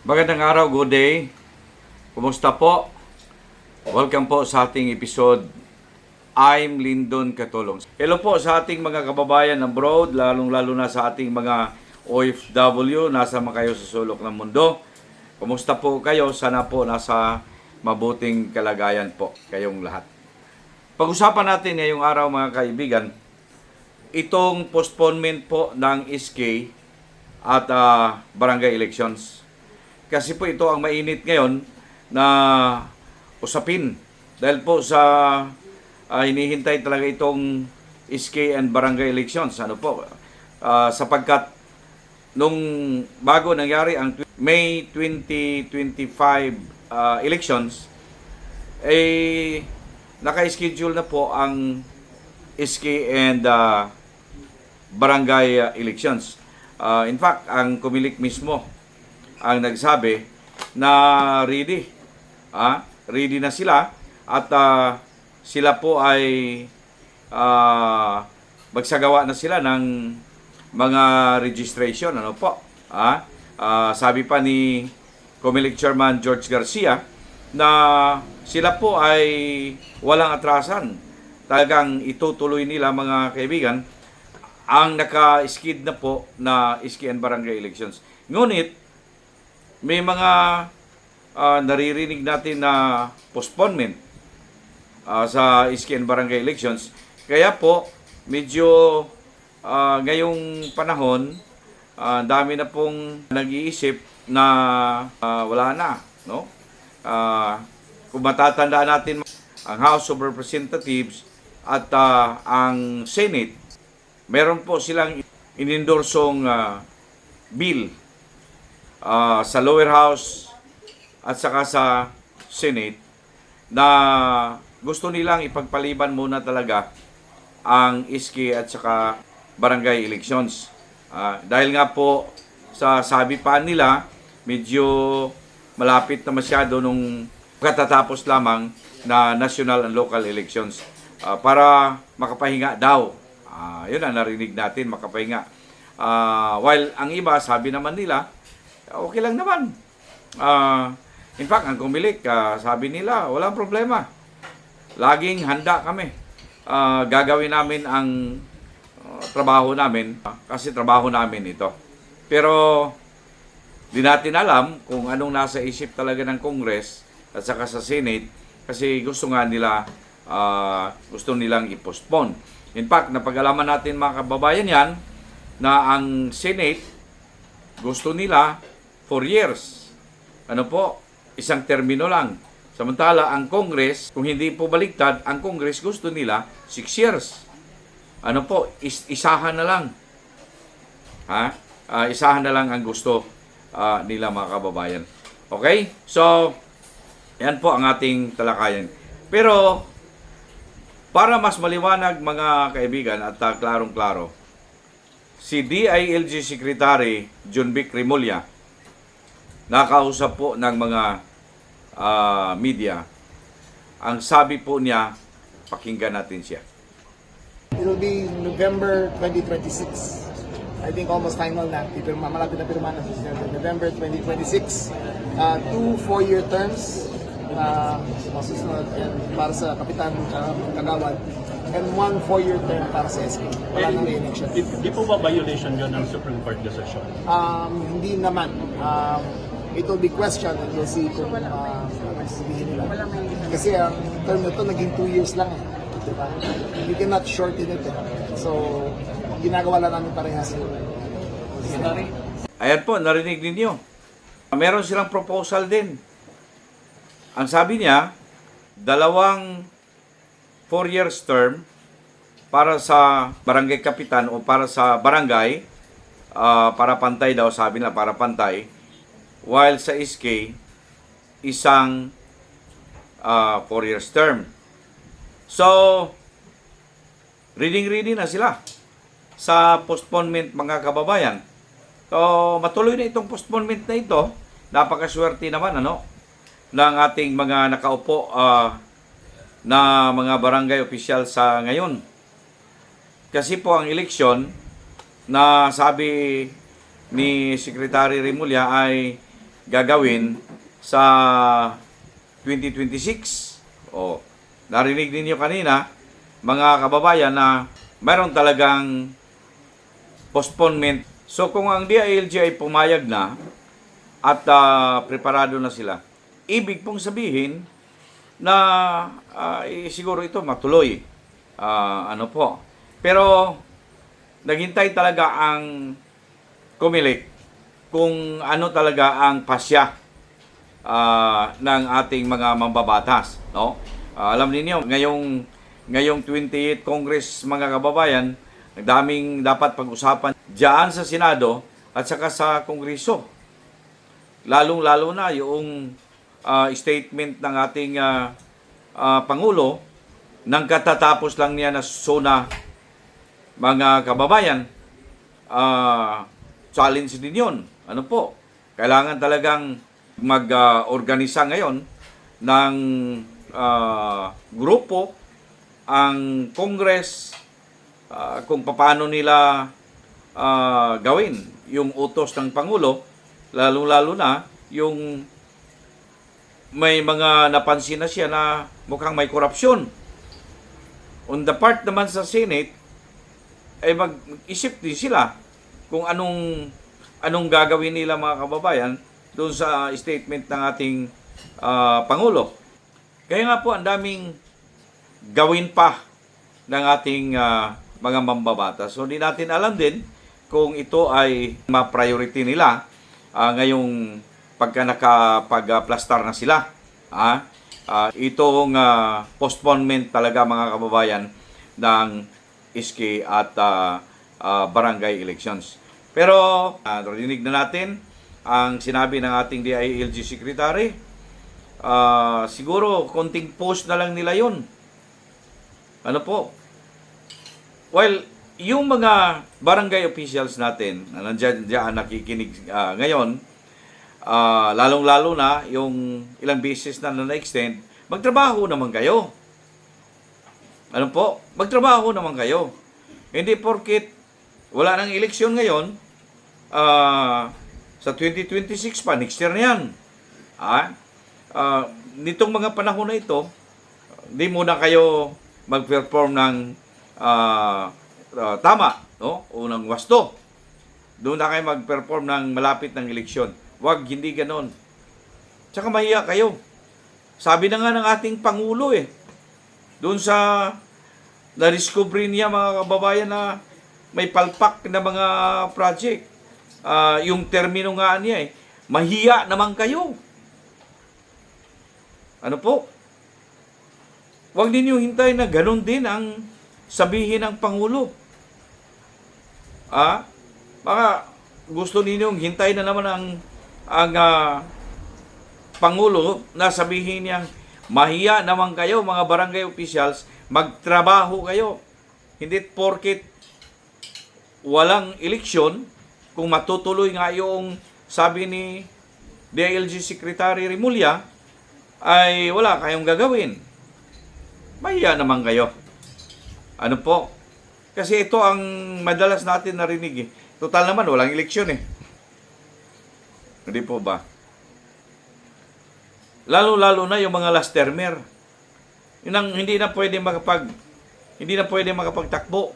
Magandang araw, good day. Kumusta po? Welcome po sa ating episode. I'm Lyndon Catulong. Hello po sa ating mga kababayan abroad, lalong-lalo na sa ating mga OFW, nasa kayo sa sulok ng mundo. Kumusta po kayo? Sana po nasa mabuting kalagayan po kayong lahat. Pag-usapan natin ngayong araw mga kaibigan, itong postponement po ng SK at barangay elections. Kasi po ito ang mainit ngayon na usapin. Dahil po sa hinihintay talaga itong SK and barangay elections. Ano po? Sapagkat nung bago nangyari ang May 2025 elections, naka-schedule na po ang SK and barangay elections. In fact, ang Comelec mismo ang nagsabi na ready. Ready na sila at sila po ay magsagawa na sila ng mga registration. Ano po? Sabi pa ni Comelec Chairman George Garcia na sila po ay walang atrasan. Talagang itutuloy nila mga kaibigan ang naka-skid na po na SK and barangay elections. Ngunit may mga naririnig natin na postponement sa SK and barangay elections. Kaya po, medyo ngayong panahon, dami na pong nag-iisip na wala na. No? Kung matatandaan natin, ang House of Representatives at ang Senate, meron po silang inindorsong bill sa lower house at saka sa Senate na gusto nilang ipagpaliban muna talaga ang SK at saka barangay elections. Dahil nga po sa sabi pa nila, medyo malapit na masyado nung katatapos lamang na national and local elections para makapahinga daw. Yun ang narinig natin, makapahinga. While ang iba, sabi naman nila, okay lang naman. In fact, ang Comelec, sabi nila, walang problema. Laging handa kami. Gagawin namin ang trabaho namin kasi trabaho namin ito. Pero di natin alam kung anong nasa isip talaga ng Congress at saka sa Senate kasi gusto nga nila, gusto nilang i-postpone. In fact, napag-alaman natin mga kababayan yan na ang Senate gusto nila 4 years. Ano po? Isang termino lang. Samantala, ang Congress, kung hindi po baliktad, ang Congress gusto nila 6 years. Ano po? Isahan na lang. Isahan na lang ang gusto nila mga kababayan. Okay? So, yan po ang ating talakayan. Pero, para mas maliwanag mga kaibigan at klarong-klaro, si DILG Secretary John Vic Remulla nakausap po ng mga media. Ang sabi po niya, pakinggan natin siya. It will be November 2026. I think almost final na. Malapit na pirma na sa November 2026. 2 4-year terms na masusunod para sa Kapitan Kagawad and 1 4-year term para sa SK. Wala nang re-election. Di po ba violation yun ng Supreme Court decision? Hindi naman. It will be questioned and we'll see kung sasabihin nila. Kasi ang term na ito naging 2 years lang. Diba? You cannot shorten it. So, ginagawa lang namin parehas yun. Ayan po, narinig ninyo. Meron silang proposal din. Ang sabi niya, 2 4 years term para sa barangay kapitan o para sa barangay, para pantay daw, sabi na para pantay, while sa SK, isang 4 years term. So, reading na sila sa postponement mga kababayan. So, matuloy na itong postponement na ito. Napakaswerte naman, ano? Ng ating mga nakaupo na mga barangay official sa ngayon. Kasi po ang eleksyon na sabi ni Secretary Remulla ay gagawin sa 2026. O, narinig ninyo kanina, mga kababayan, na mayroon talagang postponement. So kung ang DILG ay pumayag na at preparado na sila, ibig pong sabihin na siguro ito matuloy. Ano po. Pero naghintay talaga ang Comelec kung ano talaga ang pasya ng ating mga mambabatas, no? Alam niyo ngayong 28th Congress, mga kababayan, ang daming dapat pag-usapan diyan sa Senado at saka sa Kongreso. Lalong-lalo na yung statement ng ating Pangulo nang katatapos lang niya na SONA, mga kababayan. Challenge din yun. Ano po? Kailangan talagang mag-organisa ngayon ng grupo ang Congress kung paano nila gawin yung utos ng Pangulo, lalo-lalo na yung may mga napansin na siya na mukhang may korupsyon. On the part naman sa Senate, ay mag-isip din sila kung anong gagawin nila, mga kababayan, doon sa statement ng ating Pangulo. Kaya nga po, ang daming gawin pa ng ating mga mambabatas. So, hindi natin alam din kung ito ay ma-priority nila ngayong pagka nakapag-plastar na sila. Itong postponement talaga, mga kababayan, ng iski at barangay elections. Pero narinig na natin ang sinabi ng ating DILG Secretary. Siguro konting post na lang nila yun. Ano po? Well, yung mga barangay officials natin na nandiyan nakikinig ngayon, lalong-lalo na yung ilang beses na-extend, magtrabaho naman kayo. Ano po? Magtrabaho naman kayo. Hindi porket wala nang eleksyon ngayon, sa 2026 pa, next year na yan. Nitong mga panahon na ito, hindi muna kayo mag-perform ng tama, no? O ng wasto. Doon na kayo mag-perform ng malapit ng eleksyon. Huwag, hindi ganon. Tsaka mahiya kayo. Sabi na nga ng ating Pangulo doon sa na-discover niya, mga kababayan, na may palpak na mga project. Yung termino nga niya mahiya naman kayo. Ano po? Huwag ninyo hintayin na ganun din ang sabihin ng Pangulo. Baka gusto ninyong hintayin na naman ang Pangulo na sabihin niya, mahiya naman kayo, mga barangay officials, magtrabaho kayo. Hindi porket walang eleksyon, kung matutuloy nga yung sabi ni DILG Secretary Remulla, ay wala kayong gagawin. Mahiya naman kayo. Ano po? Kasi ito ang madalas natin narinig. Total naman, walang eleksyon Hindi po ba? Lalo-lalo na yung mga last termer. Yun ang hindi na pwede makapagtakbo,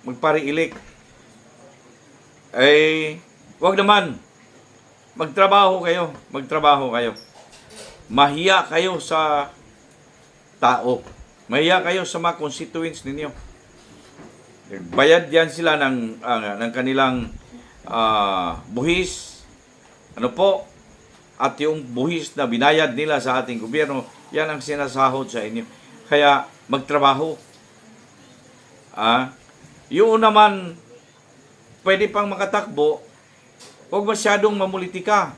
magpari-elect. Wag naman. Magtrabaho kayo. Mahiya kayo sa tao. Mahiya kayo sa mga constituents ninyo. Bayad yan sila ng kanilang buhis. Ano po? At yung buhis na binayad nila sa ating gobyerno, yan ang sinasahod sa inyo. Kaya magtrabaho. Yung naman pwede pang makatakbo, huwag masyadong mamulitika.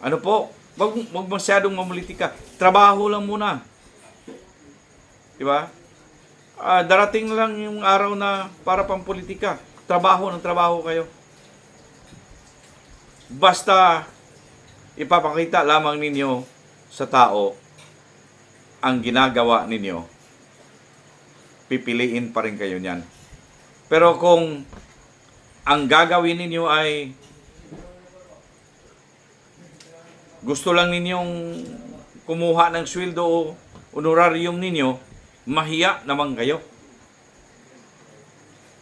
Ano po? Huwag masyadong mamulitika. Trabaho lang muna. Diba? Darating na lang yung araw na para pang politika. Trabaho kayo. Basta ipapakita lamang ninyo sa tao ang ginagawa ninyo, pipiliin pa rin kayo niyan. Pero kung ang gagawin ninyo ay gusto lang ninyong kumuha ng sweldo o honorarium ninyo, mahiya naman kayo.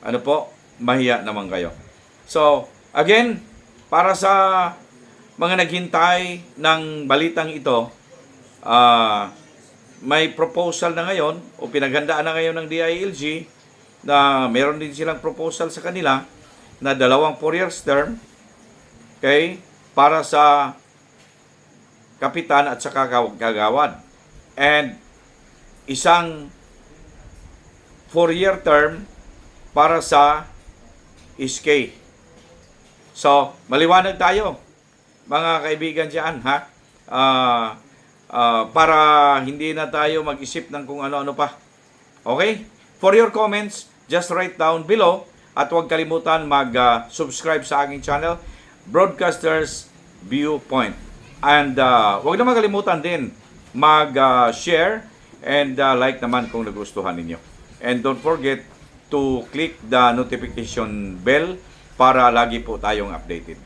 Ano po? Mahiya naman kayo. So, again, para sa mga naghintay ng balitang ito, may proposal na ngayon o pinaghandaan na ngayon ng DILG na meron din silang proposal sa kanila na 2 4 years term, okay, para sa kapitan at saka kagawad. And isang 4-year term para sa SK. So, maliwanag tayo, mga kaibigan dyan, ha? Para hindi na tayo mag-isip ng kung ano-ano pa. Okay? For your comments, just write down below at huwag kalimutan mag-subscribe sa aking channel, Broadcasters Viewpoint. And huwag na makalimutan din mag-share and like naman kung nagustuhan ninyo. And don't forget to click the notification bell para lagi po tayong updated.